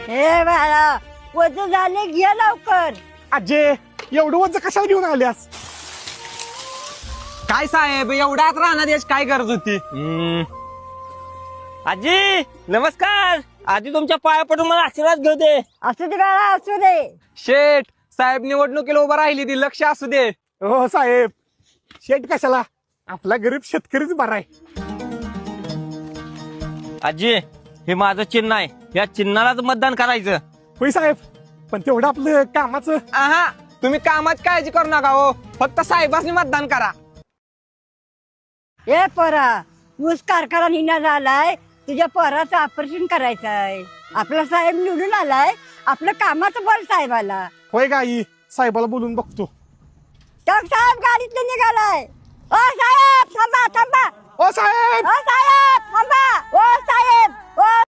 हे बाळा वज झाले घे लवकर. आजे एवढं वज कशाला घेऊन आल्यास? काय साहेब एवढ्यात राहणार यश काय गरज होती? आजी नमस्कार. आजी तुमच्या पाया पडून मला आशीर्वाद घेऊ दे. असू दे बाळा असू दे. शेठ साहेब निवडणुकीला उभा राहिली ती लक्ष असू दे. हो साहेब, शेट कशाला, आपला गरीब शेतकरीच बरा आहे. आजी हे माझं चिन्ह आहे, या चिन्हालाच मतदान करायचं. होय साहेब, पण तेवढं आपलं कामाचं. आहा तुम्ही कामात काळजी करू नका हो, फक्त साहेबांनी मतदान करा. ए पोरा, ऊस कारखाना निघा झालाय, तुझ्या पोराचं ऑपरेशन करायचं आहे. आपला साहेब निवडून आलाय, आपलं कामाचं बळ साहेबाला. होय गाई, साहेबाला बोलून बघतो. तर साहेब गाडीतून निघालाय. ओ साहेब थांबा थांबा. ओ साहेब, ओ साहेब थांबा. ओ साहेब, ओ